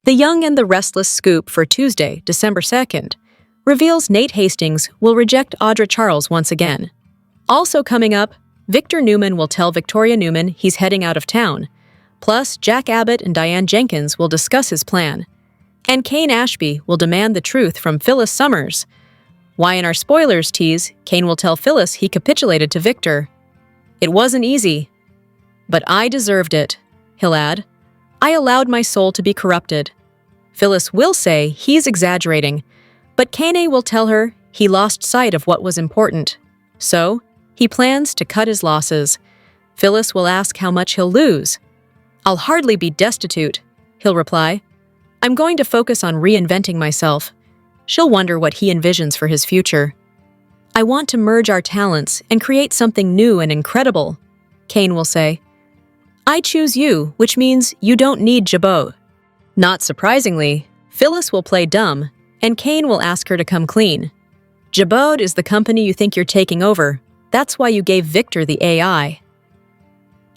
The Young and the Restless scoop for Tuesday, December 2nd, reveals Nate Hastings will reject Audra Charles once again. Also coming up, Victor Newman will tell Victoria Newman he's heading out of town. Plus, Jack Abbott and Diane Jenkins will discuss his plan. And Kane Ashby will demand the truth from Phyllis Summers. Why in our spoilers tease, Kane will tell Phyllis he capitulated to Victor. It wasn't easy, but I deserved it, he'll add. I allowed my soul to be corrupted. Phyllis will say he's exaggerating, but Kane will tell her he lost sight of what was important. So, he plans to cut his losses. Phyllis will ask how much he'll lose. I'll hardly be destitute, he'll reply. I'm going to focus on reinventing myself. She'll wonder what he envisions for his future. I want to merge our talents and create something new and incredible, Kane will say. I choose you, which means you don't need Jabot. Not surprisingly, Phyllis will play dumb, and Kane will ask her to come clean. Jabot is the company you think you're taking over. That's why you gave Victor the AI.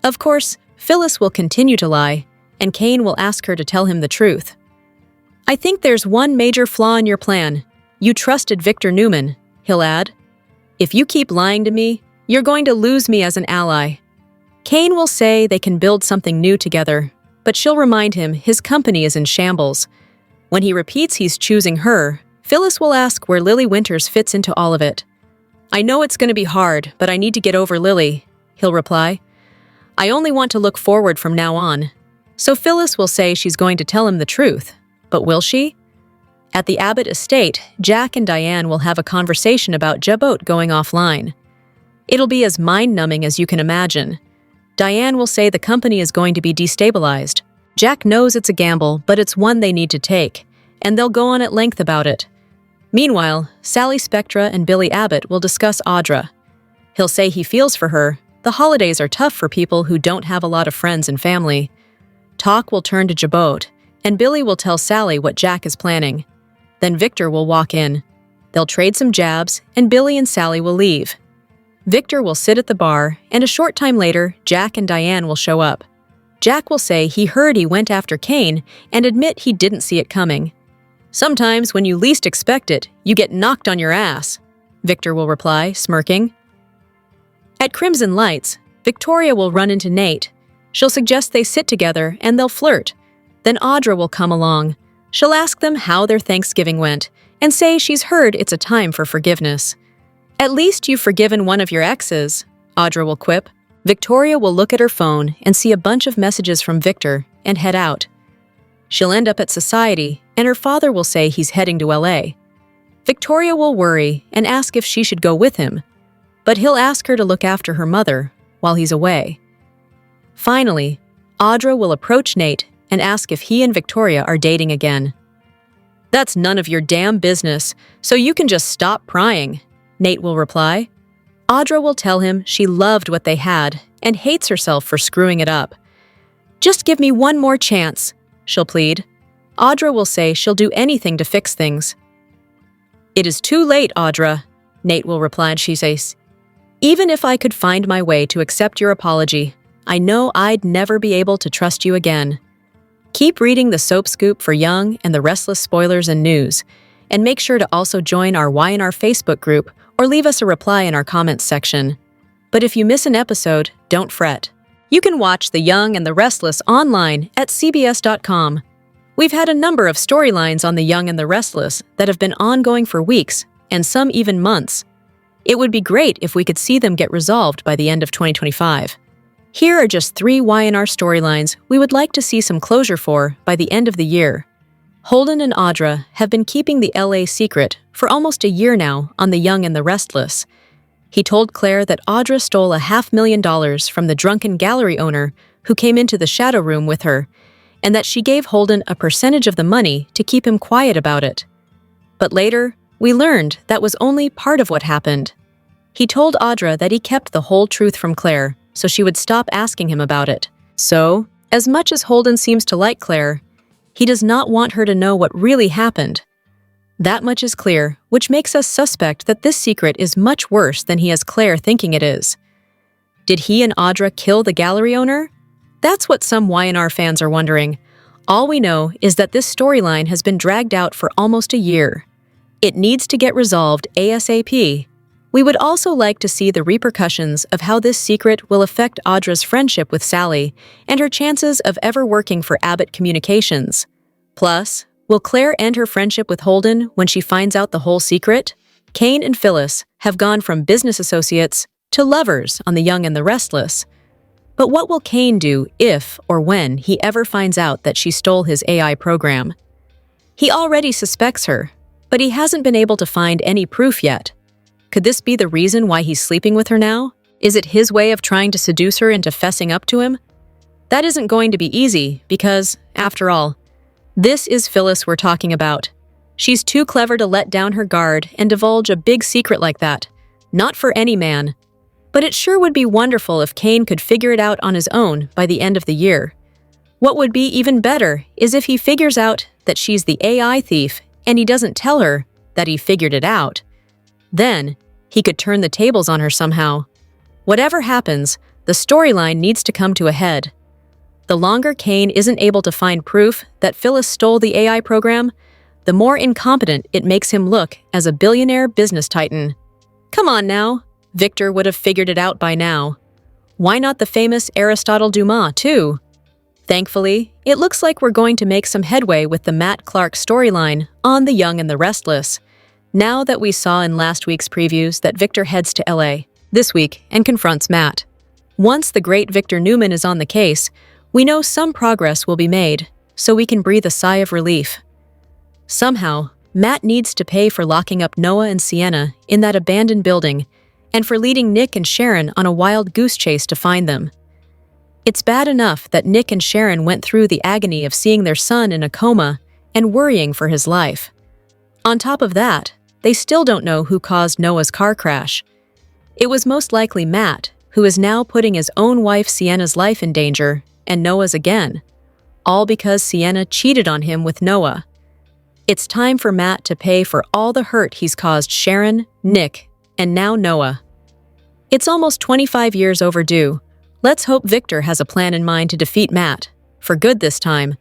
Of course, Phyllis will continue to lie, and Kane will ask her to tell him the truth. I think there's one major flaw in your plan. You trusted Victor Newman, he'll add. If you keep lying to me, you're going to lose me as an ally. Kane will say they can build something new together, but she'll remind him his company is in shambles. When he repeats he's choosing her, Phyllis will ask where Lily Winters fits into all of it. I know it's going to be hard, but I need to get over Lily, he'll reply. I only want to look forward from now on. So Phyllis will say she's going to tell him the truth. But will she? At the Abbott estate, Jack and Diane will have a conversation about Jabot going offline. It'll be as mind-numbing as you can imagine. Diane will say the company is going to be destabilized. Jack knows it's a gamble, but it's one they need to take, and they'll go on at length about it. Meanwhile, Sally Spectra and Billy Abbott will discuss Audra. He'll say he feels for her. The holidays are tough for people who don't have a lot of friends and family. Talk will turn to Jabot, and Billy will tell Sally what Jack is planning. Then Victor will walk in. They'll trade some jabs, and Billy and Sally will leave. Victor will sit at the bar, and a short time later, Jack and Diane will show up. Jack will say he heard he went after Kane and admit he didn't see it coming. Sometimes, when you least expect it, you get knocked on your ass, Victor will reply, smirking. At Crimson Lights, Victoria will run into Nate. She'll suggest they sit together and they'll flirt. Then Audra will come along. She'll ask them how their Thanksgiving went and say she's heard it's a time for forgiveness. At least you've forgiven one of your exes, Audra will quip. Victoria will look at her phone and see a bunch of messages from Victor and head out. She'll end up at Society, and her father will say he's heading to LA. Victoria will worry and ask if she should go with him, but he'll ask her to look after her mother while he's away. Finally, Audra will approach Nate and ask if he and Victoria are dating again. That's none of your damn business, so you can just stop prying, Nate will reply. Audra will tell him she loved what they had and hates herself for screwing it up. Just give me one more chance, she'll plead. Audra will say she'll do anything to fix things. It is too late, Audra, Nate will reply, and she says, even if I could find my way to accept your apology, I know I'd never be able to trust you again. Keep reading the Soap Scoop for Young and the Restless spoilers and news, and make sure to also join our Y&R Facebook group or leave us a reply in our comments section. But if you miss an episode, don't fret. You can watch The Young and the Restless online at cbs.com. We've had a number of storylines on The Young and the Restless that have been ongoing for weeks, and some even months. It would be great if we could see them get resolved by the end of 2025. Here are just 3 Y&R storylines we would like to see some closure for by the end of the year. Holden and Audra have been keeping the LA secret for almost a year now on The Young and the Restless. He told Claire that Audra stole $500,000 from the drunken gallery owner who came into the shadow room with her, and that she gave Holden a percentage of the money to keep him quiet about it. But later, we learned that was only part of what happened. He told Audra that he kept the whole truth from Claire, so she would stop asking him about it. So, as much as Holden seems to like Claire, he does not want her to know what really happened. That much is clear, which makes us suspect that this secret is much worse than he has Claire thinking it is. Did he and Audra kill the gallery owner? That's what some Y&R fans are wondering. All we know is that this storyline has been dragged out for almost a year. It needs to get resolved ASAP. We would also like to see the repercussions of how this secret will affect Audra's friendship with Sally and her chances of ever working for Abbott Communications. Plus, will Claire end her friendship with Holden when she finds out the whole secret? Kane and Phyllis have gone from business associates to lovers on The Young and the Restless. But what will Kane do if or when he ever finds out that she stole his AI program? He already suspects her, but he hasn't been able to find any proof yet. Could this be the reason why he's sleeping with her now? Is it his way of trying to seduce her into fessing up to him? That isn't going to be easy because, after all, this is Phyllis we're talking about. She's too clever to let down her guard and divulge a big secret like that. Not for any man. But it sure would be wonderful if Kane could figure it out on his own by the end of the year. What would be even better is if he figures out that she's the AI thief and he doesn't tell her that he figured it out. Then, he could turn the tables on her somehow. Whatever happens, the storyline needs to come to a head. The longer Kane isn't able to find proof that Phyllis stole the AI program, the more incompetent it makes him look as a billionaire business titan. Come on now, Victor would have figured it out by now. Why not the famous Aristotle Dumas, too? Thankfully, it looks like we're going to make some headway with the Matt Clark storyline on The Young and the Restless, now that we saw in last week's previews that Victor heads to LA this week and confronts Matt. Once the great Victor Newman is on the case, we know some progress will be made, so we can breathe a sigh of relief. Somehow, Matt needs to pay for locking up Noah and Sienna in that abandoned building and for leading Nick and Sharon on a wild goose chase to find them. It's bad enough that Nick and Sharon went through the agony of seeing their son in a coma and worrying for his life. On top of that, they still don't know who caused Noah's car crash. It was most likely Matt, who is now putting his own wife Sienna's life in danger, and Noah's again, all because Sienna cheated on him with Noah. It's time for Matt to pay for all the hurt he's caused Sharon, Nick, and now Noah. It's almost 25 years overdue. Let's hope Victor has a plan in mind to defeat Matt, for good this time,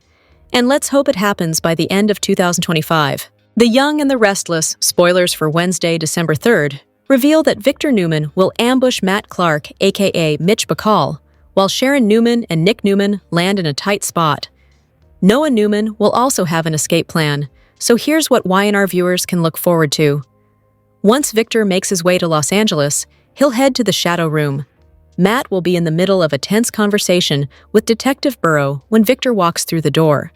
and let's hope it happens by the end of 2025. The Young and the Restless, spoilers for Wednesday, December 3rd, reveal that Victor Newman will ambush Matt Clark, aka Mitch Bacall, while Sharon Newman and Nick Newman land in a tight spot. Noah Newman will also have an escape plan, so here's what Y&R viewers can look forward to. Once Victor makes his way to Los Angeles, he'll head to the Shadow Room. Matt will be in the middle of a tense conversation with Detective Burrow when Victor walks through the door.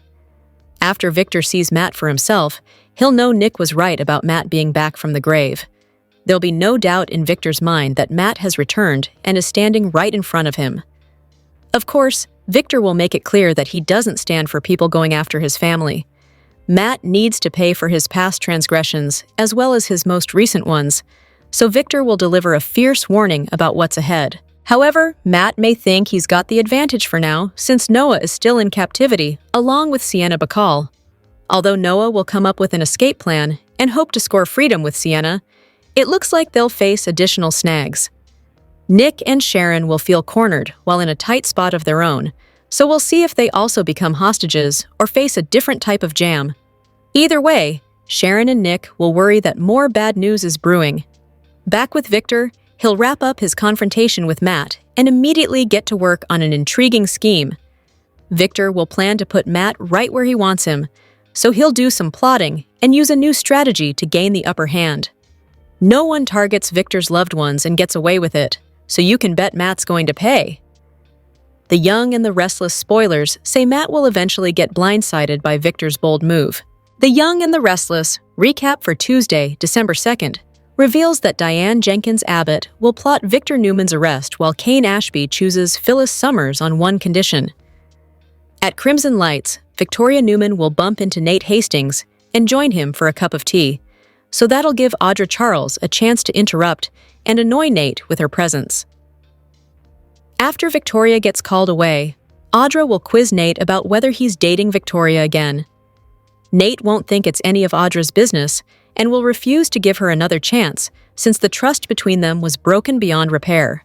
After Victor sees Matt for himself, he'll know Nick was right about Matt being back from the grave. There'll be no doubt in Victor's mind that Matt has returned and is standing right in front of him. Of course, Victor will make it clear that he doesn't stand for people going after his family. Matt needs to pay for his past transgressions as well as his most recent ones, so Victor will deliver a fierce warning about what's ahead. However, Matt may think he's got the advantage for now since Noah is still in captivity along with Sienna Bacall. Although Noah will come up with an escape plan and hope to score freedom with Sienna, it looks like they'll face additional snags. Nick and Sharon will feel cornered while in a tight spot of their own, so we'll see if they also become hostages or face a different type of jam. Either way, Sharon and Nick will worry that more bad news is brewing. Back with Victor, he'll wrap up his confrontation with Matt and immediately get to work on an intriguing scheme. Victor will plan to put Matt right where he wants him, so he'll do some plotting and use a new strategy to gain the upper hand. No one targets Victor's loved ones and gets away with it, so you can bet Matt's going to pay. The Young and the Restless spoilers say Matt will eventually get blindsided by Victor's bold move. The Young and the Restless, recap for Tuesday, December 2nd, reveals that Diane Jenkins Abbott will plot Victor Newman's arrest while Kane Ashby chooses Phyllis Summers on one condition. At Crimson Lights, Victoria Newman will bump into Nate Hastings and join him for a cup of tea, so that'll give Audra Charles a chance to interrupt and annoy Nate with her presence. After Victoria gets called away, Audra will quiz Nate about whether he's dating Victoria again. Nate won't think it's any of Audra's business and will refuse to give her another chance since the trust between them was broken beyond repair.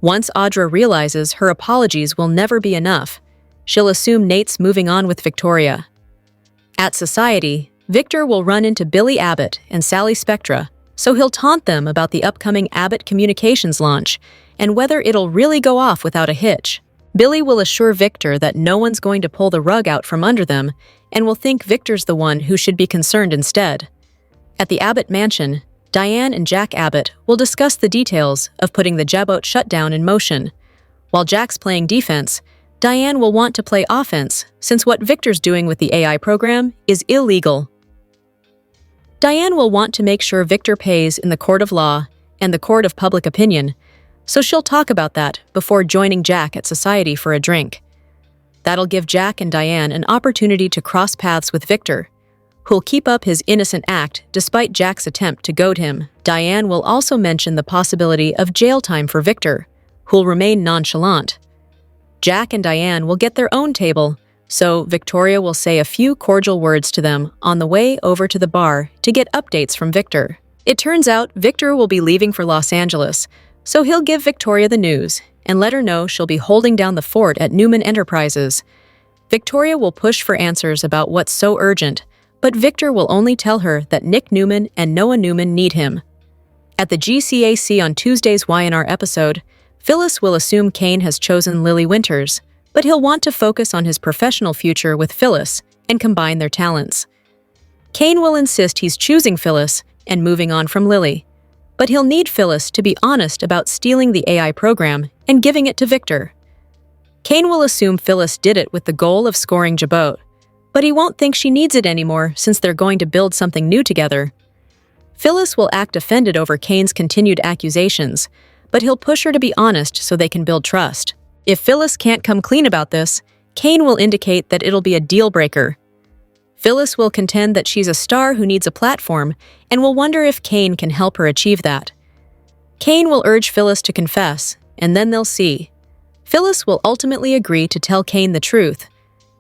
Once Audra realizes her apologies will never be enough, she'll assume Nate's moving on with Victoria. At Society, Victor will run into Billy Abbott and Sally Spectra, so he'll taunt them about the upcoming Abbott Communications launch and whether it'll really go off without a hitch. Billy will assure Victor that no one's going to pull the rug out from under them and will think Victor's the one who should be concerned instead. At the Abbott mansion, Diane and Jack Abbott will discuss the details of putting the Jabot shutdown in motion. While Jack's playing defense, Diane will want to play offense since what Victor's doing with the AI program is illegal. Diane will want to make sure Victor pays in the court of law and the court of public opinion, so she'll talk about that before joining Jack at Society for a drink. That'll give Jack and Diane an opportunity to cross paths with Victor, who'll keep up his innocent act despite Jack's attempt to goad him. Diane will also mention the possibility of jail time for Victor, who'll remain nonchalant. Jack and Diane will get their own table, so Victoria will say a few cordial words to them on the way over to the bar to get updates from Victor. It turns out Victor will be leaving for Los Angeles, so he'll give Victoria the news and let her know she'll be holding down the fort at Newman Enterprises. Victoria will push for answers about what's so urgent, but Victor will only tell her that Nick Newman and Noah Newman need him. At the GCAC on Tuesday's Y&R episode, Phyllis will assume Kane has chosen Lily Winters, but he'll want to focus on his professional future with Phyllis and combine their talents. Kane will insist he's choosing Phyllis and moving on from Lily, but he'll need Phyllis to be honest about stealing the AI program and giving it to Victor. Kane will assume Phyllis did it with the goal of scoring Jabot, but he won't think she needs it anymore since they're going to build something new together. Phyllis will act offended over Kane's continued accusations, but he'll push her to be honest so they can build trust. If Phyllis can't come clean about this, Kane will indicate that it'll be a deal breaker. Phyllis will contend that she's a star who needs a platform and will wonder if Kane can help her achieve that. Kane will urge Phyllis to confess, and then they'll see. Phyllis will ultimately agree to tell Kane the truth,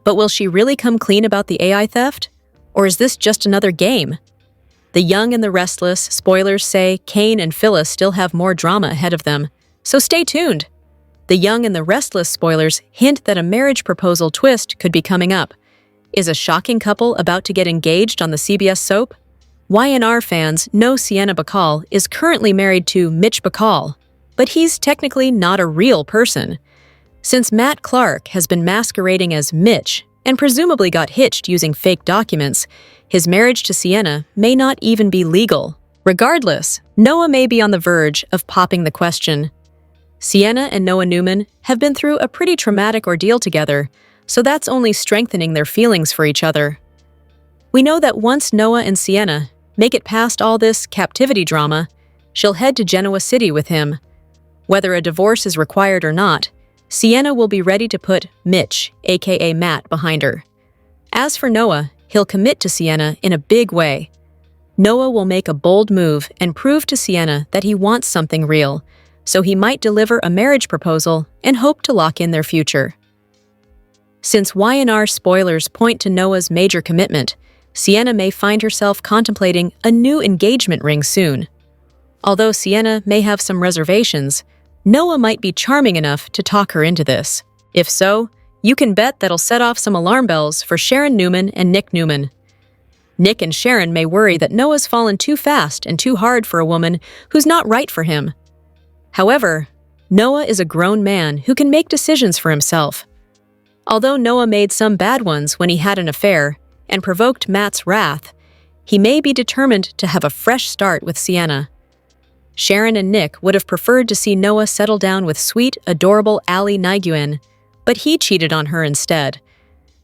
but will she really come clean about the AI theft? Or is this just another game? The Young and the Restless spoilers say Kane and Phyllis still have more drama ahead of them, so stay tuned. The Young and the Restless spoilers hint that a marriage proposal twist could be coming up. Is a shocking couple about to get engaged on the CBS soap? Y&R fans know Sienna Bacall is currently married to Mitch Bacall, but he's technically not a real person. Since Matt Clark has been masquerading as Mitch and presumably got hitched using fake documents, his marriage to Sienna may not even be legal. Regardless, Noah may be on the verge of popping the question. Sienna and Noah Newman have been through a pretty traumatic ordeal together, so that's only strengthening their feelings for each other. We know that once Noah and Sienna make it past all this captivity drama, she'll head to Genoa City with him. Whether a divorce is required or not, Sienna will be ready to put Mitch, aka Matt, behind her. As for Noah, he'll commit to Sienna in a big way. Noah will make a bold move and prove to Sienna that he wants something real, so he might deliver a marriage proposal and hope to lock in their future. Since Y&R spoilers point to Noah's major commitment, Sienna may find herself contemplating a new engagement ring soon. Although Sienna may have some reservations, Noah might be charming enough to talk her into this. If so, you can bet that'll set off some alarm bells for Sharon Newman and Nick Newman. Nick and Sharon may worry that Noah's fallen too fast and too hard for a woman who's not right for him. However, Noah is a grown man who can make decisions for himself. Although Noah made some bad ones when he had an affair and provoked Matt's wrath, he may be determined to have a fresh start with Sienna. Sharon and Nick would have preferred to see Noah settle down with sweet, adorable Allie Nguyen, but he cheated on her instead.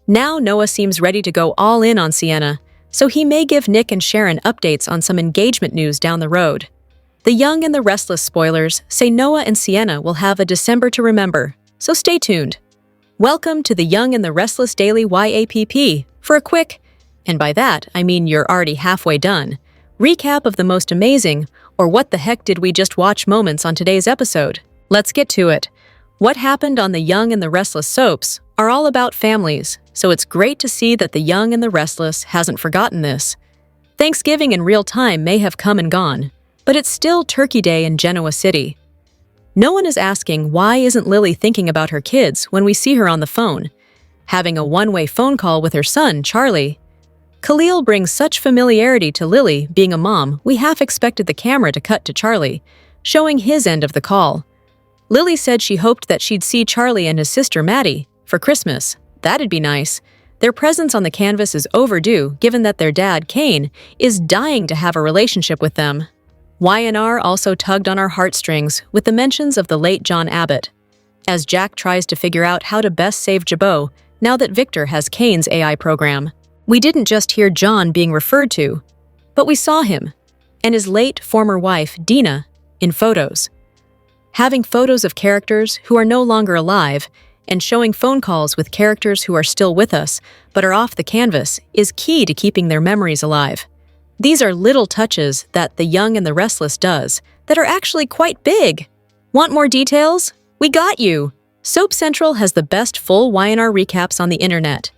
Now Noah seems ready to go all in on Sienna, so he may give Nick and Sharon updates on some engagement news down the road. The Young and the Restless spoilers say Noah and Sienna will have a December to remember, so stay tuned. Welcome to the Young and the Restless Daily YAPP for a quick, and by that I mean you're already halfway done, recap of the most amazing, or what the heck did we just watch moments on today's episode. Let's get to it. What happened on the Young and the Restless soaps are all about families, so it's great to see that the Young and the Restless hasn't forgotten this. Thanksgiving in real time may have come and gone, but it's still Turkey Day in Genoa City. No one is asking why isn't Lily thinking about her kids when we see her on the phone. having a one-way phone call with her son, Charlie. Khalil brings such familiarity to Lily being a mom, we half expected the camera to cut to Charlie, showing his end of the call. Lily said she hoped that she'd see Charlie and his sister Maddie for Christmas. That'd be nice. Their presence on the canvas is overdue, given that their dad, Kane, is dying to have a relationship with them. Y&R also tugged on our heartstrings with the mentions of the late John Abbott, as Jack tries to figure out how to best save Jabot now that Victor has Kane's AI program. We didn't just hear John being referred to, but we saw him, and his late former wife, Dina, in photos. Having photos of characters who are no longer alive and showing phone calls with characters who are still with us but are off the canvas is key to keeping their memories alive. These are little touches that The Young and the Restless does that are actually quite big. Want more details? We got you! Soap Central has the best full Y&R recaps on the internet.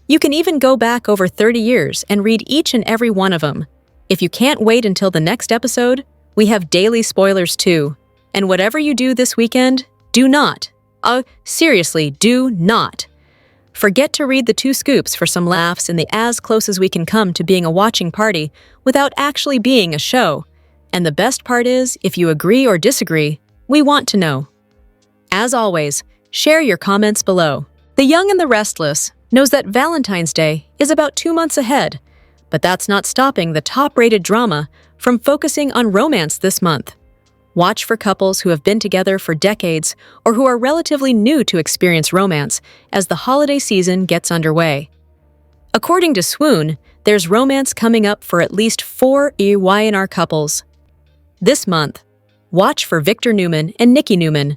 You can even go back over 30 years and read each and every one of them. If you can't wait until the next episode, we have daily spoilers too. And whatever you do this weekend, do not. Seriously, do not. Forget to read the 2 scoops for some laughs in the as close as we can come to being a watching party without actually being a show. And the best part is, if you agree or disagree, we want to know. As always, share your comments below. The Young and the Restless knows that Valentine's Day is about 2 months ahead, but that's not stopping the top-rated drama from focusing on romance this month. Watch for couples who have been together for decades or who are relatively new to experience romance as the holiday season gets underway. According to Swoon, there's romance coming up for at least 4 Y&R couples. This month, watch for Victor Newman and Nikki Newman.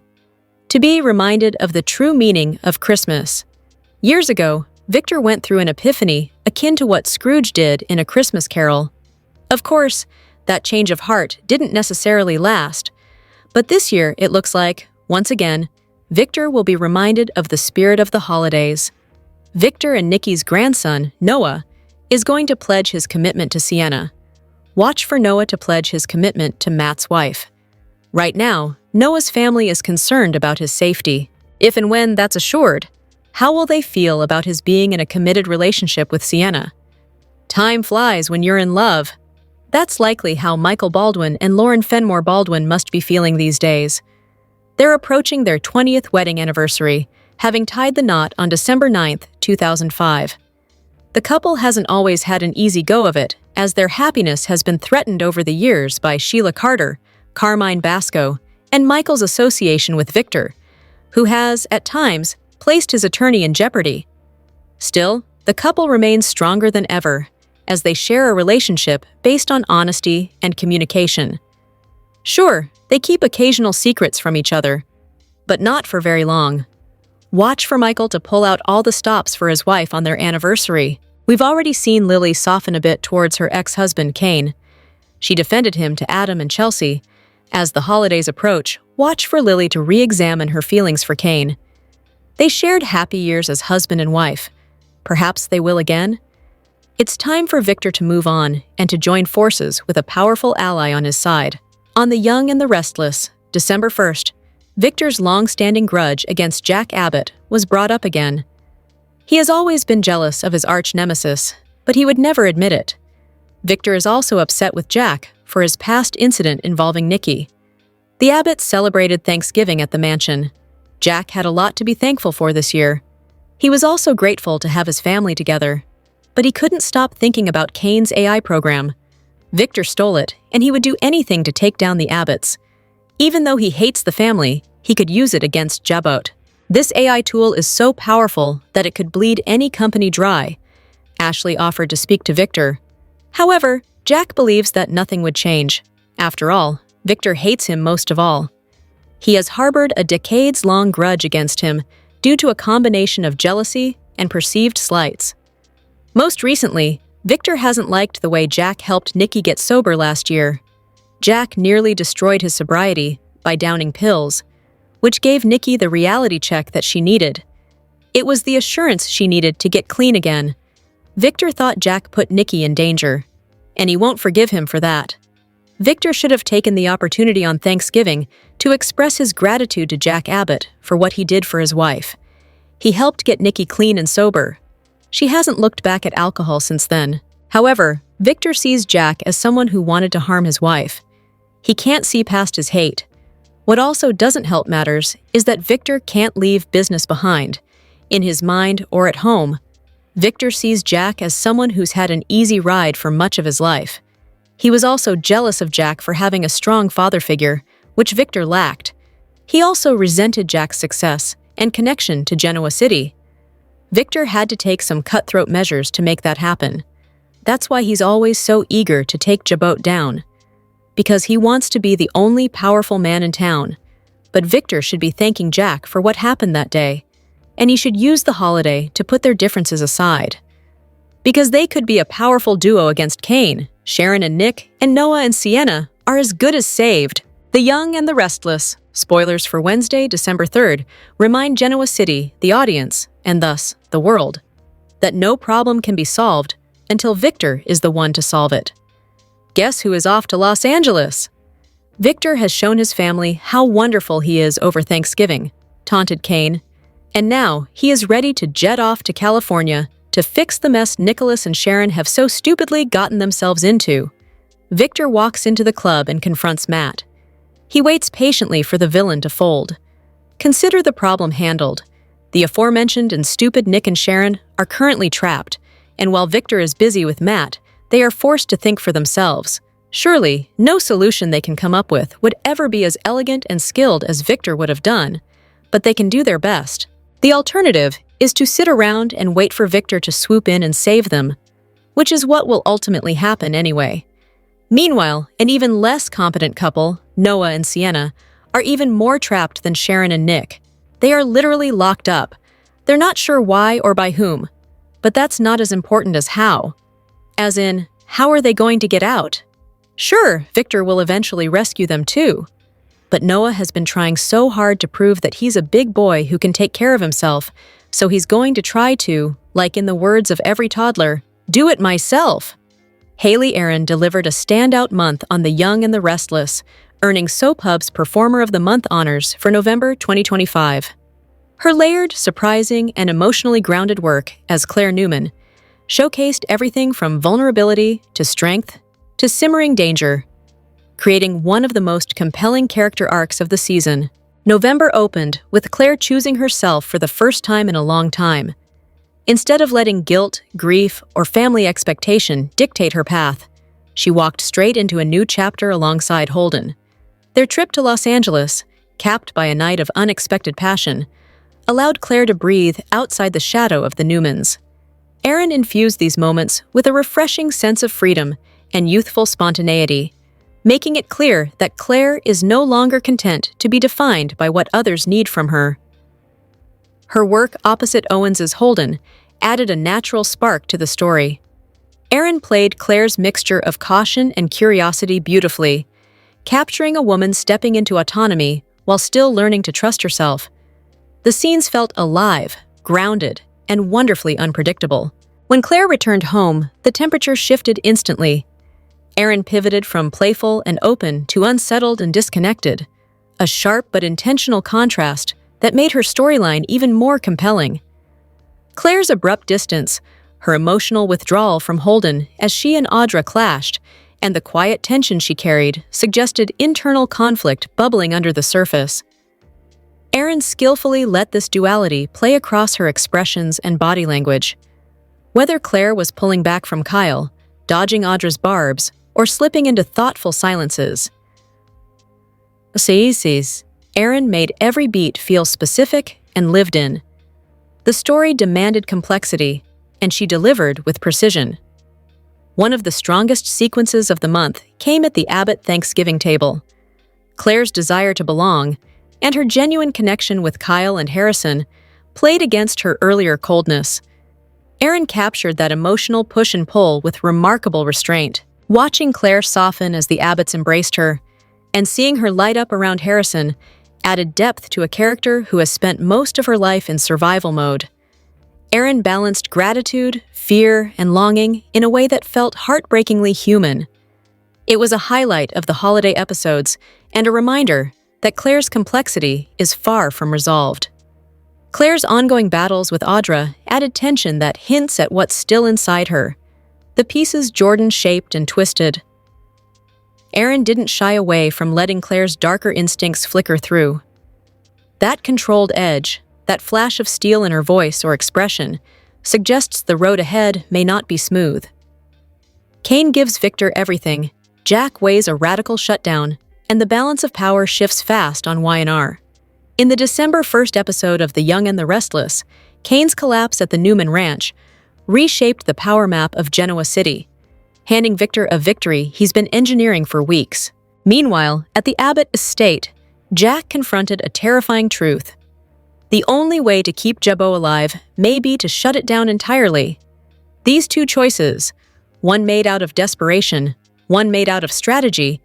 To be reminded of the true meaning of Christmas. Years ago, Victor went through an epiphany akin to what Scrooge did in A Christmas Carol. Of course, that change of heart didn't necessarily last, but this year it looks like, once again, Victor will be reminded of the spirit of the holidays. Victor and Nikki's grandson, Noah, is going to pledge his commitment to Sienna. Watch for Noah to pledge his commitment to Matt's wife. Right now, Noah's family is concerned about his safety. If and when that's assured, how will they feel about his being in a committed relationship with Sienna? Time flies when you're in love. That's likely how Michael Baldwin and Lauren Fenmore Baldwin must be feeling these days. They're approaching their 20th wedding anniversary, having tied the knot on December 9th, 2005. The couple hasn't always had an easy go of it, as their happiness has been threatened over the years by Sheila Carter, Carmine Basco, and Michael's association with Victor, who has, at times, placed his attorney in jeopardy. Still, the couple remains stronger than ever, as they share a relationship based on honesty and communication. Sure, they keep occasional secrets from each other, but not for very long. Watch for Michael to pull out all the stops for his wife on their anniversary. We've already seen Lily soften a bit towards her ex-husband, Kane. She defended him to Adam and Chelsea. As the holidays approach, watch for Lily to re-examine her feelings for Kane. They shared happy years as husband and wife. Perhaps they will again? It's time for Victor to move on and to join forces with a powerful ally on his side. On The Young and the Restless, December 1st, Victor's long-standing grudge against Jack Abbott was brought up again. He has always been jealous of his arch-nemesis, but he would never admit it. Victor is also upset with Jack for his past incident involving Nikki. The Abbotts celebrated Thanksgiving at the mansion. Jack had a lot to be thankful for this year. He was also grateful to have his family together. But he couldn't stop thinking about Kane's AI program. Victor stole it, and he would do anything to take down the Abbotts. Even though he hates the family, he could use it against Jabot. This AI tool is so powerful that it could bleed any company dry. Ashley offered to speak to Victor. However, Jack believes that nothing would change. After all, Victor hates him most of all. He has harbored a decades-long grudge against him due to a combination of jealousy and perceived slights. Most recently, Victor hasn't liked the way Jack helped Nikki get sober last year. Jack nearly destroyed his sobriety by downing pills, which gave Nikki the reality check that she needed. It was the assurance she needed to get clean again. Victor thought Jack put Nikki in danger, and he won't forgive him for that. Victor should have taken the opportunity on Thanksgiving to express his gratitude to Jack Abbott for what he did for his wife. He helped get Nikki clean and sober. She hasn't looked back at alcohol since then. However, Victor sees Jack as someone who wanted to harm his wife. He can't see past his hate. What also doesn't help matters is that Victor can't leave business behind. In his mind or at home, Victor sees Jack as someone who's had an easy ride for much of his life. He was also jealous of Jack for having a strong father figure, which Victor lacked. He also resented Jack's success and connection to Genoa City. Victor had to take some cutthroat measures to make that happen. That's why he's always so eager to take Jabot down, because he wants to be the only powerful man in town. But Victor should be thanking Jack for what happened that day, and he should use the holiday to put their differences aside. Because they could be a powerful duo against Cain. Sharon and Nick, and Noah and Sienna are as good as saved. The Young and the Restless, spoilers for Wednesday, December 3rd, remind Genoa City, the audience, and thus the world, that no problem can be solved until Victor is the one to solve it. Guess who is off to Los Angeles? Victor has shown his family how wonderful he is over Thanksgiving, taunted Cain, and now he is ready to jet off to California to fix the mess Nicholas and Sharon have so stupidly gotten themselves into. Victor walks into the club and confronts Matt. He waits patiently for the villain to fold. Consider the problem handled. The aforementioned and stupid Nick and Sharon are currently trapped, and while Victor is busy with Matt, they are forced to think for themselves. Surely, no solution they can come up with would ever be as elegant and skilled as Victor would have done, but they can do their best. The alternative is to sit around and wait for Victor to swoop in and save them, which is what will ultimately happen anyway. Meanwhile, an even less competent couple, Noah and Sienna, are even more trapped than Sharon and Nick. They are literally locked up. They're not sure why or by whom, but that's not as important as how. As in, how are they going to get out? Sure, Victor will eventually rescue them too. But Noah has been trying so hard to prove that he's a big boy who can take care of himself, so he's going to try to, like in the words of every toddler, do it myself. Haley Aaron delivered a standout month on The Young and the Restless, earning Soap Hub's Performer of the Month honors for November 2025. Her layered, surprising, and emotionally grounded work as Claire Newman showcased everything from vulnerability to strength to simmering danger, creating one of the most compelling character arcs of the season. November opened with Claire choosing herself for the first time in a long time. Instead of letting guilt, grief, or family expectation dictate her path, she walked straight into a new chapter alongside Holden. Their trip to Los Angeles, capped by a night of unexpected passion, allowed Claire to breathe outside the shadow of the Newmans. Aaron infused these moments with a refreshing sense of freedom and youthful spontaneity, making it clear that Claire is no longer content to be defined by what others need from her. Her work opposite Owens's Holden added a natural spark to the story. Aaron played Claire's mixture of caution and curiosity beautifully, capturing a woman stepping into autonomy while still learning to trust herself. The scenes felt alive, grounded, and wonderfully unpredictable. When Claire returned home, the temperature shifted instantly. Aaron pivoted from playful and open to unsettled and disconnected, a sharp but intentional contrast that made her storyline even more compelling. Claire's abrupt distance, her emotional withdrawal from Holden as she and Audra clashed, and the quiet tension she carried suggested internal conflict bubbling under the surface. Aaron skillfully let this duality play across her expressions and body language. Whether Claire was pulling back from Kyle, dodging Audra's barbs, or slipping into thoughtful silences, Aaron made every beat feel specific and lived in. The story demanded complexity, and she delivered with precision. One of the strongest sequences of the month came at the Abbott Thanksgiving table. Claire's desire to belong, and her genuine connection with Kyle and Harrison, played against her earlier coldness. Aaron captured that emotional push and pull with remarkable restraint. Watching Claire soften as the Abbotts embraced her, and seeing her light up around Harrison, added depth to a character who has spent most of her life in survival mode. Aaron balanced gratitude, fear, and longing in a way that felt heartbreakingly human. It was a highlight of the holiday episodes and a reminder that Claire's complexity is far from resolved. Claire's ongoing battles with Audra added tension that hints at what's still inside her. The pieces Jordan shaped and twisted. Aaron didn't shy away from letting Claire's darker instincts flicker through. That controlled edge, that flash of steel in her voice or expression, suggests the road ahead may not be smooth. Kane gives Victor everything, Jack weighs a radical shutdown, and the balance of power shifts fast on Y&R. In the December 1st episode of The Young and the Restless, Kane's collapse at the Newman Ranch reshaped the power map of Genoa City, handing Victor a victory he's been engineering for weeks. Meanwhile, at the Abbott estate, Jack confronted a terrifying truth. The only way to keep Jebo alive may be to shut it down entirely. These two choices, one made out of desperation, one made out of strategy,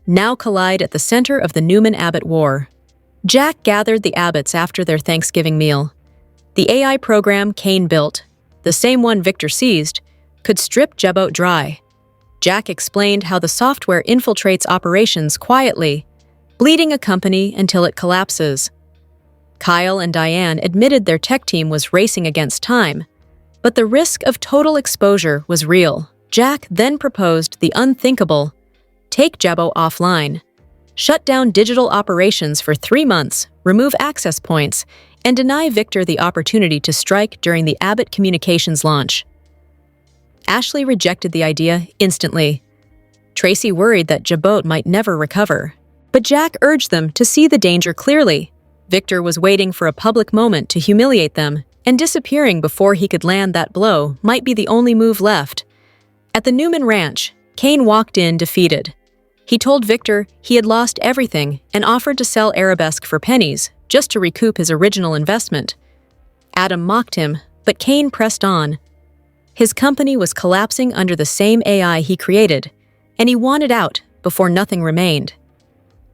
now collide at the center of the Newman-Abbott war. Jack gathered the Abbotts after their Thanksgiving meal. The AI program Kane built, the same one Victor seized, could strip Jebo dry. Jack explained how the software infiltrates operations quietly, bleeding a company until it collapses. Kyle and Diane admitted their tech team was racing against time, but the risk of total exposure was real. Jack then proposed the unthinkable: take Jebo offline, shut down digital operations for 3 months, remove access points, and deny Victor the opportunity to strike during the Abbott Communications launch. Ashley rejected the idea instantly. Tracy worried that Jebo might never recover, but Jack urged them to see the danger clearly. Victor was waiting for a public moment to humiliate them, and disappearing before he could land that blow might be the only move left. At the Newman Ranch, Kane walked in defeated. He told Victor he had lost everything and offered to sell Arabesque for pennies just to recoup his original investment. Adam mocked him, but Kane pressed on. His company was collapsing under the same AI he created, and he wanted out before nothing remained.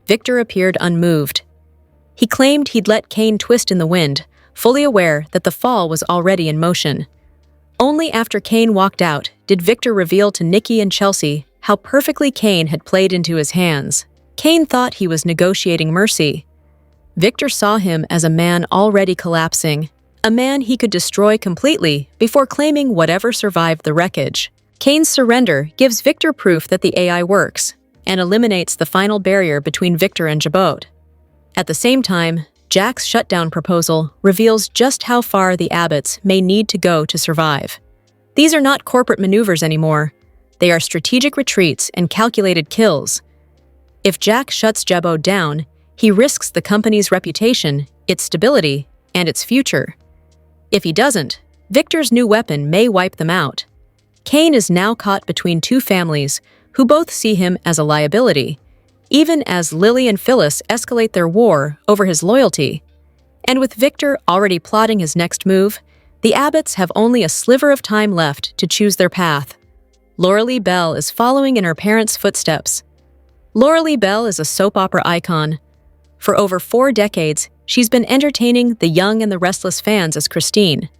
Victor appeared unmoved. He claimed he'd let Kane twist in the wind, fully aware that the fall was already in motion. Only after Kane walked out did Victor reveal to Nikki and Chelsea how perfectly Kane had played into his hands. Kane thought he was negotiating mercy. Victor saw him as a man already collapsing, a man he could destroy completely before claiming whatever survived the wreckage. Kane's surrender gives Victor proof that the AI works and eliminates the final barrier between Victor and Jebo. At the same time, Jack's shutdown proposal reveals just how far the Abbotts may need to go to survive. These are not corporate maneuvers anymore. They are strategic retreats and calculated kills. If Jack shuts Jebo down, he risks the company's reputation, its stability, and its future. If he doesn't, Victor's new weapon may wipe them out. Kane is now caught between two families who both see him as a liability, even as Lily and Phyllis escalate their war over his loyalty. And with Victor already plotting his next move, the Abbotts have only a sliver of time left to choose their path. Lauralee Bell is following in her parents' footsteps. Lauralee Bell is a soap opera icon. For over 4 decades, she's been entertaining the Young and the Restless fans as Christine.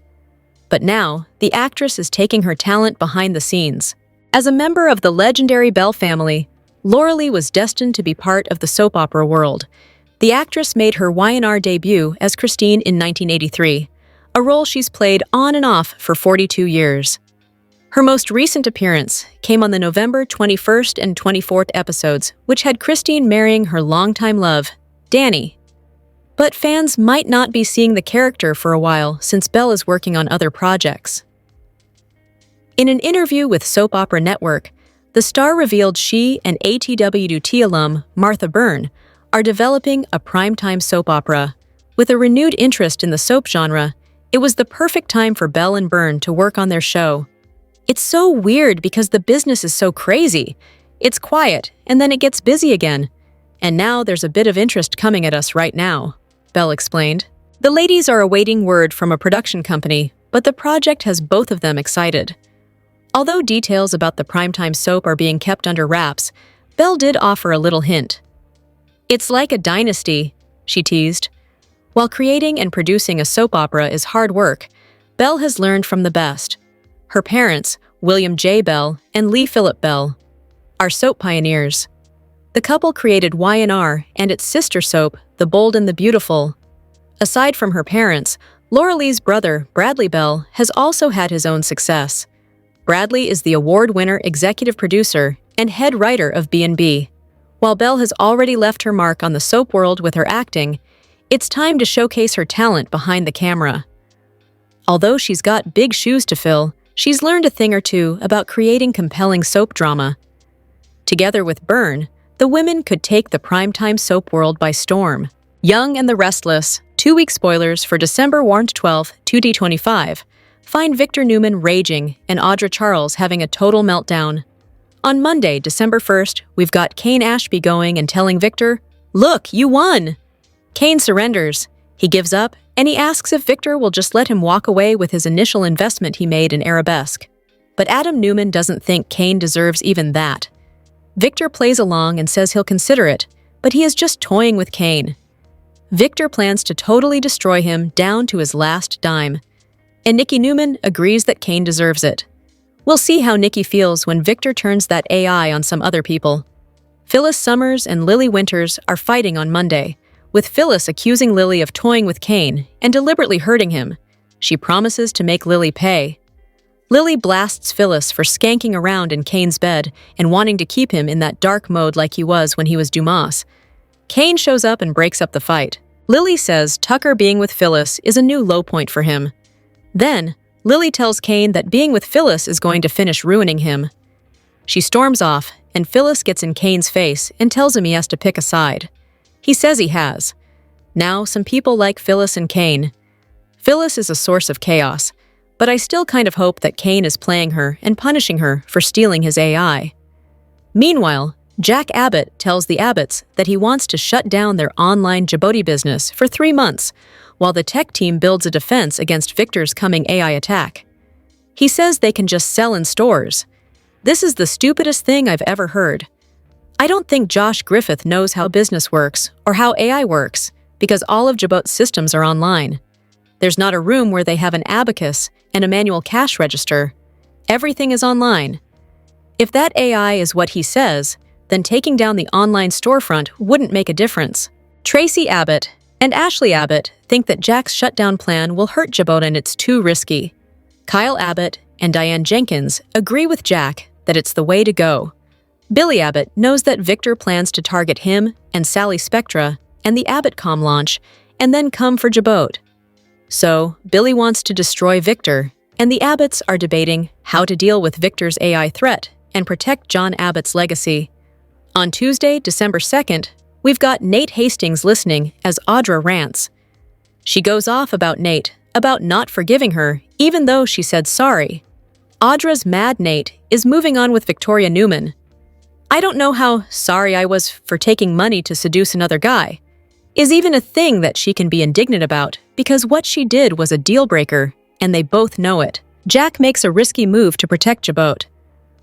But now, the actress is taking her talent behind the scenes. As a member of the legendary Bell family, Lauralee was destined to be part of the soap opera world. The actress made her Y&R debut as Christine in 1983, a role she's played on and off for 42 years. Her most recent appearance came on the November 21st and 24th episodes, which had Christine marrying her longtime love, Danny. But fans might not be seeing the character for a while since Belle is working on other projects. In an interview with Soap Opera Network, the star revealed she and ATWT alum Martha Byrne are developing a primetime soap opera. With a renewed interest in the soap genre, it was the perfect time for Belle and Byrne to work on their show. It's so weird because the business is so crazy. It's quiet, and then it gets busy again. And now there's a bit of interest coming at us right now, Belle explained. The ladies are awaiting word from a production company, but the project has both of them excited. Although details about the primetime soap are being kept under wraps, Belle did offer a little hint. It's like a dynasty, she teased. While creating and producing a soap opera is hard work, Belle has learned from the best. Her parents, William J. Bell and Lee Philip Bell, are soap pioneers. The couple created Y&R and its sister soap, The Bold and the Beautiful. Aside from her parents, Laura Lee's brother, Bradley Bell, has also had his own success. Bradley is the award-winner executive producer and head writer of B&B. While Bell has already left her mark on the soap world with her acting, it's time to showcase her talent behind the camera. Although she's got big shoes to fill, she's learned a thing or two about creating compelling soap drama. Together with Byrne, the women could take the primetime soap world by storm. Young and the Restless, 2-week spoilers for December 12th, 2D25, find Victor Newman raging and Audra Charles having a total meltdown. On Monday, December 1st, we've got Kane Ashby going and telling Victor, "Look, you won!" Kane surrenders. He gives up, and he asks if Victor will just let him walk away with his initial investment he made in Arabesque. But Adam Newman doesn't think Kane deserves even that. Victor plays along and says he'll consider it, but he is just toying with Kane. Victor plans to totally destroy him down to his last dime. And Nikki Newman agrees that Kane deserves it. We'll see how Nikki feels when Victor turns that AI on some other people. Phyllis Summers and Lily Winters are fighting on Monday, with Phyllis accusing Lily of toying with Kane and deliberately hurting him. She promises to make Lily pay. Lily blasts Phyllis for skanking around in Kane's bed and wanting to keep him in that dark mode like he was when he was Dumas. Kane shows up and breaks up the fight. Lily says Tucker being with Phyllis is a new low point for him. Then, Lily tells Kane that being with Phyllis is going to finish ruining him. She storms off, and Phyllis gets in Kane's face and tells him he has to pick a side. He says he has. Now, some people like Phyllis and Kane. Phyllis is a source of chaos, but I still kind of hope that Kane is playing her and punishing her for stealing his AI. Meanwhile, Jack Abbott tells the Abbotts that he wants to shut down their online Djibouti business for 3 months, while the tech team builds a defense against Victor's coming AI attack. He says they can just sell in stores. This is the stupidest thing I've ever heard. I don't think Josh Griffith knows how business works or how AI works, because all of Djibouti's systems are online. There's not a room where they have an abacus and a manual cash register. Everything is online. If that AI is what he says, then taking down the online storefront wouldn't make a difference. Tracy Abbott and Ashley Abbott think that Jack's shutdown plan will hurt Djibouti and it's too risky. Kyle Abbott and Diane Jenkins agree with Jack that it's the way to go. Billy Abbott knows that Victor plans to target him and Sally Spectra and the AbbottCom launch and then come for Djibouti. So, Billy wants to destroy Victor, and the Abbotts are debating how to deal with Victor's AI threat and protect John Abbott's legacy. On Tuesday, December 2nd, we've got Nate Hastings listening as Audra rants. She goes off about Nate, about not forgiving her, even though she said sorry. Audra's mad Nate is moving on with Victoria Newman. "I don't know how sorry I was for taking money to seduce another guy," is even a thing that she can be indignant about because what she did was a deal breaker, and they both know it. Jack makes a risky move to protect Djibouti.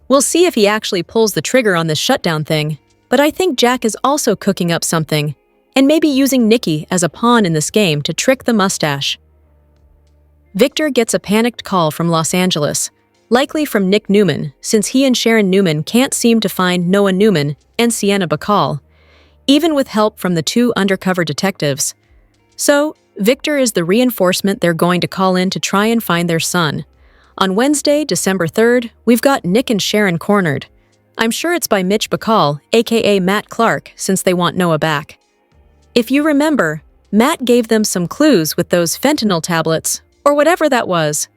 We'll see if he actually pulls the trigger on this shutdown thing, but I think Jack is also cooking up something, and maybe using Nikki as a pawn in this game to trick the mustache. Victor gets a panicked call from Los Angeles, likely from Nick Newman, since he and Sharon Newman can't seem to find Noah Newman and Sienna Bacall, even with help from the 2 undercover detectives. So, Victor is the reinforcement they're going to call in to try and find their son. On Wednesday, December 3rd, we've got Nick and Sharon cornered. I'm sure it's by Mitch Bacall, aka Matt Clark, since they want Noah back. If you remember, Matt gave them some clues with those fentanyl tablets, or whatever that was.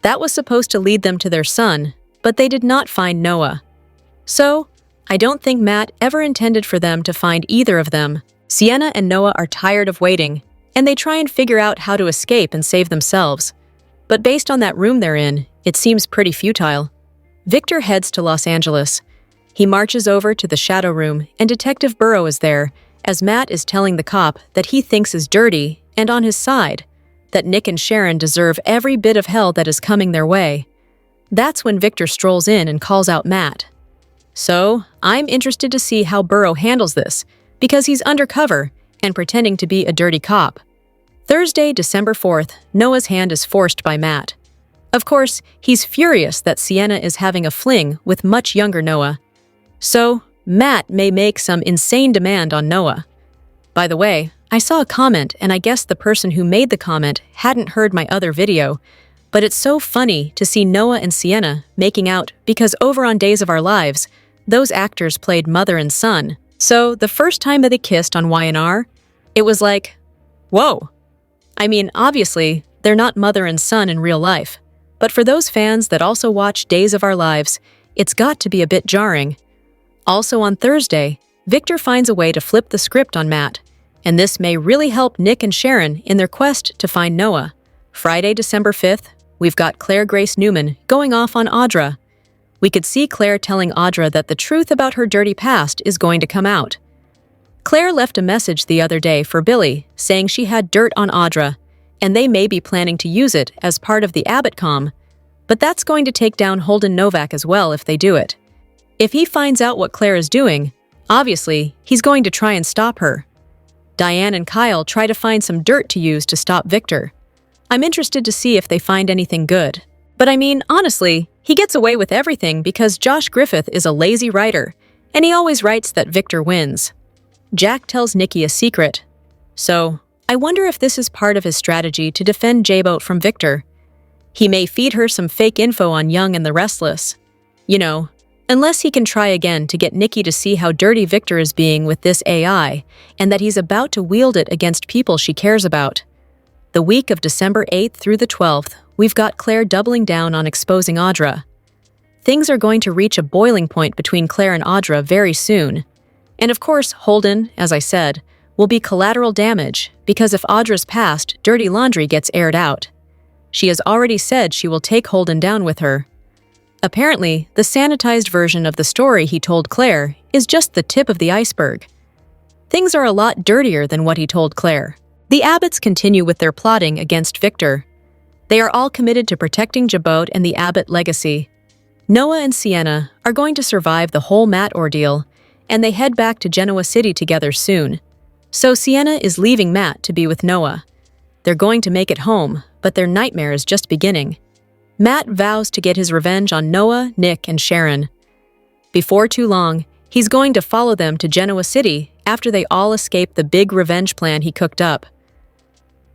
That was supposed to lead them to their son, but they did not find Noah. So, I don't think Matt ever intended for them to find either of them. Sienna and Noah are tired of waiting, and they try and figure out how to escape and save themselves. But based on that room they're in, it seems pretty futile. Victor heads to Los Angeles. He marches over to the shadow room, and Detective Burrow is there, as Matt is telling the cop that he thinks is dirty and on his side, that Nick and Sharon deserve every bit of hell that is coming their way. That's when Victor strolls in and calls out Matt. So, I'm interested to see how Burrow handles this, because he's undercover and pretending to be a dirty cop. Thursday, December 4th, Noah's hand is forced by Matt. Of course, he's furious that Sienna is having a fling with much younger Noah. So, Matt may make some insane demand on Noah. By the way, I saw a comment and I guess the person who made the comment hadn't heard my other video, but it's so funny to see Noah and Sienna making out because over on Days of Our Lives, those actors played mother and son. So the first time that they kissed on Y&R, it was like, whoa. I mean, obviously, they're not mother and son in real life, but for those fans that also watch Days of Our Lives, it's got to be a bit jarring. Also on Thursday, Victor finds a way to flip the script on Matt, and this may really help Nick and Sharon in their quest to find Noah. Friday, December 5th, we've got Claire Grace Newman going off on Audra. We could see Claire telling Audra that the truth about her dirty past is going to come out. Claire left a message the other day for Billy saying she had dirt on Audra, and they may be planning to use it as part of the Abbott comm, but that's going to take down Holden Novak as well if they do it. If he finds out what Claire is doing, obviously, he's going to try and stop her. Diane and Kyle try to find some dirt to use to stop Victor. I'm interested to see if they find anything good. But I mean, honestly, he gets away with everything because Josh Griffith is a lazy writer, and he always writes that Victor wins. Jack tells Nikki a secret. So, I wonder if this is part of his strategy to defend J-Boat from Victor. He may feed her some fake info on Young and the Restless. You know, unless he can try again to get Nikki to see how dirty Victor is being with this AI, and that he's about to wield it against people she cares about. The week of December 8th through the 12th, we've got Claire doubling down on exposing Audra. Things are going to reach a boiling point between Claire and Audra very soon. And of course, Holden, as I said, will be collateral damage because if Audra's past dirty laundry gets aired out. She has already said she will take Holden down with her. Apparently, the sanitized version of the story he told Claire is just the tip of the iceberg. Things are a lot dirtier than what he told Claire. The Abbotts continue with their plotting against Victor. They are all committed to protecting J-Boat and the Abbott legacy. Noah and Sienna are going to survive the whole Matt ordeal, and they head back to Genoa City together soon. So Sienna is leaving Matt to be with Noah. They're going to make it home, but their nightmare is just beginning. Matt vows to get his revenge on Noah, Nick, and Sharon. Before too long, he's going to follow them to Genoa City after they all escape the big revenge plan he cooked up.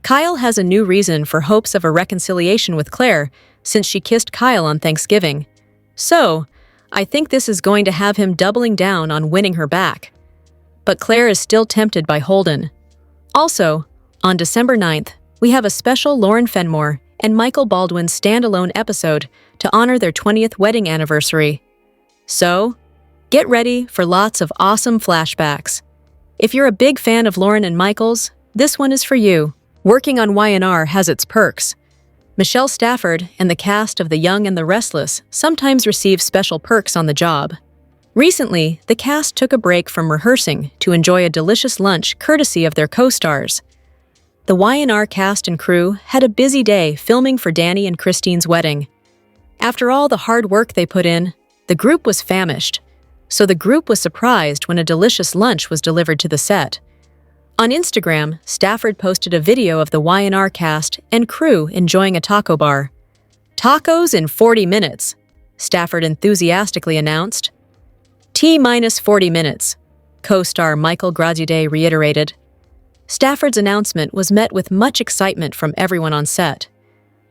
Kyle has a new reason for hopes of a reconciliation with Claire since she kissed Kyle on Thanksgiving. So, I think this is going to have him doubling down on winning her back. But Claire is still tempted by Holden. Also, on December 9th, we have a special Lauren Fenmore and Michael Baldwin standalone episode to honor their 20th wedding anniversary. So, get ready for lots of awesome flashbacks. If you're a big fan of Lauren and Michael's, this one is for you. Working on Y&R has its perks. Michelle Stafford and the cast of The Young and the Restless sometimes receive special perks on the job. Recently, the cast took a break from rehearsing to enjoy a delicious lunch courtesy of their co-stars. The Y&R cast and crew had a busy day filming for Danny and Christine's wedding. After all the hard work they put in, the group was famished, so the group was surprised when a delicious lunch was delivered to the set. On Instagram, Stafford posted a video of the Y&R cast and crew enjoying a taco bar. "Tacos in 40 minutes," Stafford enthusiastically announced. T-minus 40 minutes, co-star Michael Graziadei reiterated. Stafford's announcement was met with much excitement from everyone on set.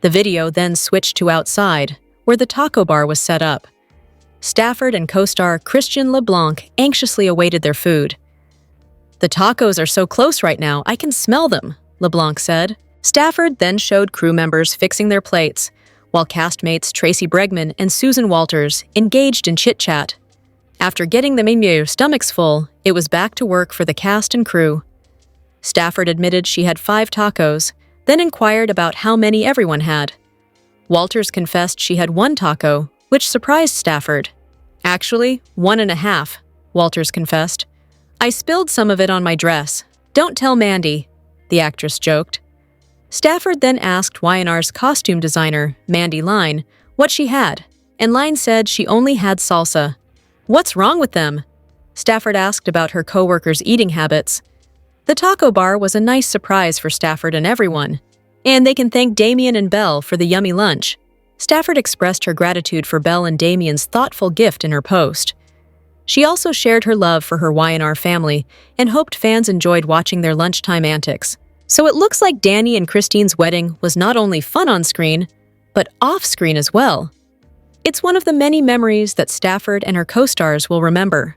The video then switched to outside, where the taco bar was set up. Stafford and co-star Christian LeBlanc anxiously awaited their food. "The tacos are so close right now, I can smell them," LeBlanc said. Stafford then showed crew members fixing their plates, while castmates Tracy Bregman and Susan Walters engaged in chit-chat. After getting them in their stomachs full, it was back to work for the cast and crew. Stafford admitted she had 5 tacos, then inquired about how many everyone had. Walters confessed she had 1 taco, which surprised Stafford. "Actually, 1.5, Walters confessed. "I spilled some of it on my dress. Don't tell Mandy," the actress joked. Stafford then asked Y&R's costume designer, Mandy Line, what she had, and Line said she only had salsa. "What's wrong with them?" Stafford asked about her co-workers' eating habits. The taco bar was a nice surprise for Stafford and everyone, and they can thank Damien and Belle for the yummy lunch. Stafford expressed her gratitude for Belle and Damien's thoughtful gift in her post. She also shared her love for her Y&R family and hoped fans enjoyed watching their lunchtime antics. So it looks like Danny and Christine's wedding was not only fun on screen, but off-screen as well. It's one of the many memories that Stafford and her co-stars will remember.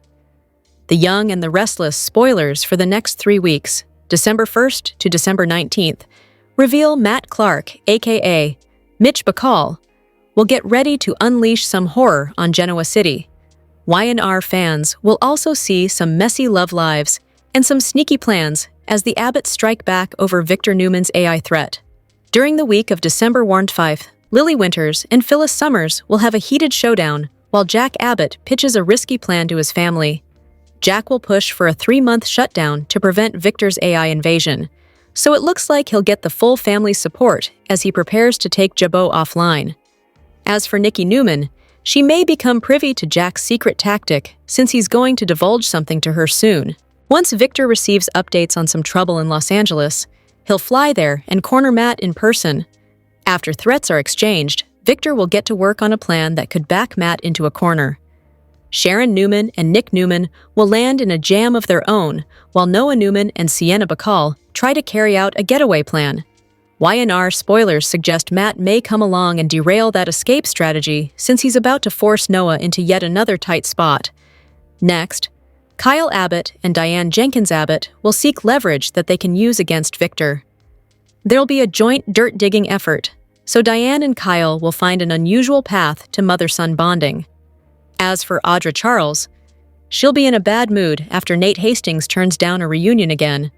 The Young and the Restless spoilers for the next 3 weeks, December 1st to December 19th, reveal Matt Clark, aka Mitch Bacall, will get ready to unleash some horror on Genoa City. Y&R fans will also see some messy love lives and some sneaky plans as the Abbotts strike back over Victor Newman's AI threat. During the week of December 5th, Lily Winters and Phyllis Summers will have a heated showdown while Jack Abbott pitches a risky plan to his family. Jack will push for a 3-month shutdown to prevent Victor's AI invasion, so it looks like he'll get the full family's support as he prepares to take Jabot offline. As for Nikki Newman, she may become privy to Jack's secret tactic since he's going to divulge something to her soon. Once Victor receives updates on some trouble in Los Angeles, he'll fly there and corner Matt in person. After threats are exchanged, Victor will get to work on a plan that could back Matt into a corner. Sharon Newman and Nick Newman will land in a jam of their own, while Noah Newman and Sienna Bacall try to carry out a getaway plan. Y&R spoilers suggest Matt may come along and derail that escape strategy since he's about to force Noah into yet another tight spot. Next, Kyle Abbott and Diane Jenkins Abbott will seek leverage that they can use against Victor. There'll be a joint dirt-digging effort, so Diane and Kyle will find an unusual path to mother-son bonding. As for Audra Charles, she'll be in a bad mood after Nate Hastings turns down a reunion again.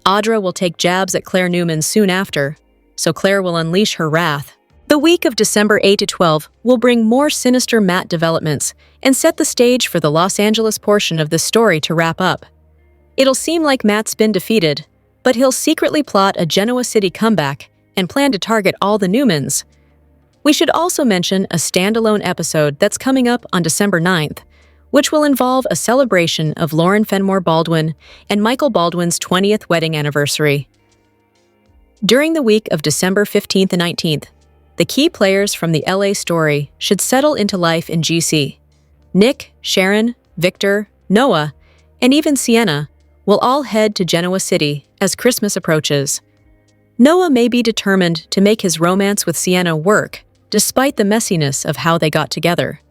Audra will take jabs at Claire Newman soon after, so Claire will unleash her wrath. The week of December 8 to 12 will bring more sinister Matt developments and set the stage for the Los Angeles portion of this story to wrap up. It'll seem like Matt's been defeated, but he'll secretly plot a Genoa City comeback and plan to target all the Newmans. We should also mention a standalone episode that's coming up on December 9th, which will involve a celebration of Lauren Fenmore Baldwin and Michael Baldwin's 20th wedding anniversary. During the week of December 15th and 19th, the key players from the LA story should settle into life in GC. Nick, Sharon, Victor, Noah, and even Sienna will all head to Genoa City as Christmas approaches. Noah may be determined to make his romance with Sienna work, despite the messiness of how they got together.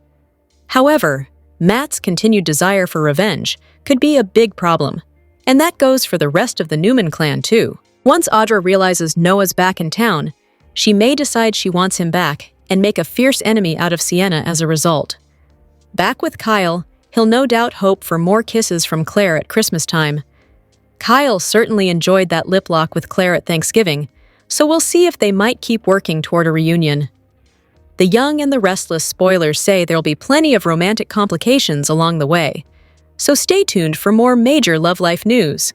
However, Matt's continued desire for revenge could be a big problem, and that goes for the rest of the Newman clan too. Once Audra realizes Noah's back in town, she may decide she wants him back and make a fierce enemy out of Sienna as a result. Back with Kyle, he'll no doubt hope for more kisses from Claire at Christmas time. Kyle certainly enjoyed that lip lock with Claire at Thanksgiving, so we'll see if they might keep working toward a reunion. The Young and the Restless spoilers say there'll be plenty of romantic complications along the way, so stay tuned for more major love life news.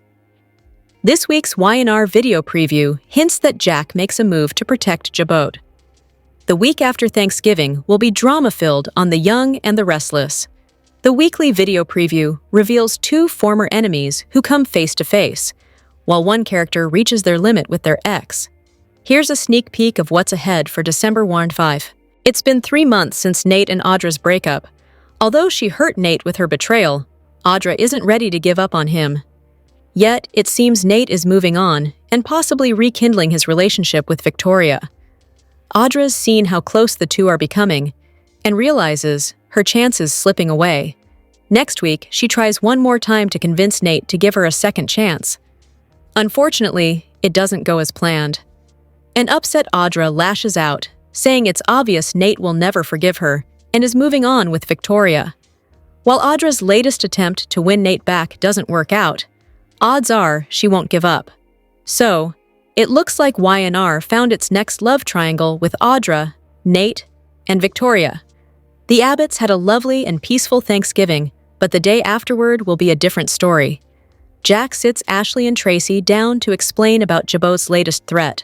This week's Y&R video preview hints that Jack makes a move to protect Jabot. The week after Thanksgiving will be drama-filled on The Young and the Restless. The weekly video preview reveals 2 former enemies who come face-to-face, while one character reaches their limit with their ex. Here's a sneak peek of what's ahead for December 5. It's been 3 months since Nate and Audra's breakup. Although she hurt Nate with her betrayal, Audra isn't ready to give up on him. Yet, it seems Nate is moving on and possibly rekindling his relationship with Victoria. Audra's seen how close the two are becoming and realizes her chances slipping away. Next week, she tries one more time to convince Nate to give her a second chance. Unfortunately, it doesn't go as planned. An upset Audra lashes out, saying it's obvious Nate will never forgive her and is moving on with Victoria. While Audra's latest attempt to win Nate back doesn't work out, odds are she won't give up. So, it looks like Y&R found its next love triangle with Audra, Nate, and Victoria. The Abbotts had a lovely and peaceful Thanksgiving, but the day afterward will be a different story. Jack sits Ashley and Tracy down to explain about Jabot's latest threat.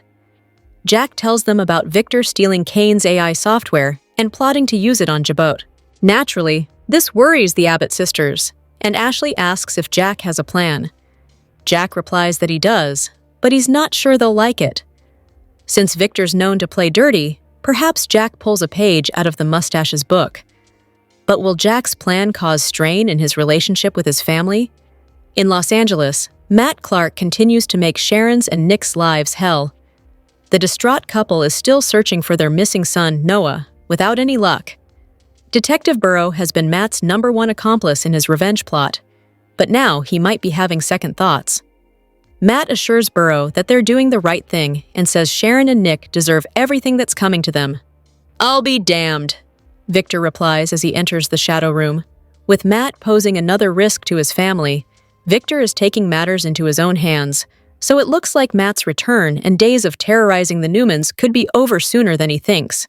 Jack tells them about Victor stealing Kane's AI software and plotting to use it on Jabot. Naturally, this worries the Abbott sisters, and Ashley asks if Jack has a plan. Jack replies that he does, but he's not sure they'll like it. Since Victor's known to play dirty, perhaps Jack pulls a page out of the mustache's book. But will Jack's plan cause strain in his relationship with his family? In Los Angeles, Matt Clark continues to make Sharon's and Nick's lives hell. The distraught couple is still searching for their missing son, Noah, without any luck. Detective Burrow has been Matt's #1 accomplice in his revenge plot, but now he might be having second thoughts. Matt assures Burrow that they're doing the right thing and says Sharon and Nick deserve everything that's coming to them. "I'll be damned," Victor replies as he enters the shadow room. With Matt posing another risk to his family, Victor is taking matters into his own hands, so it looks like Matt's return and days of terrorizing the Newmans could be over sooner than he thinks.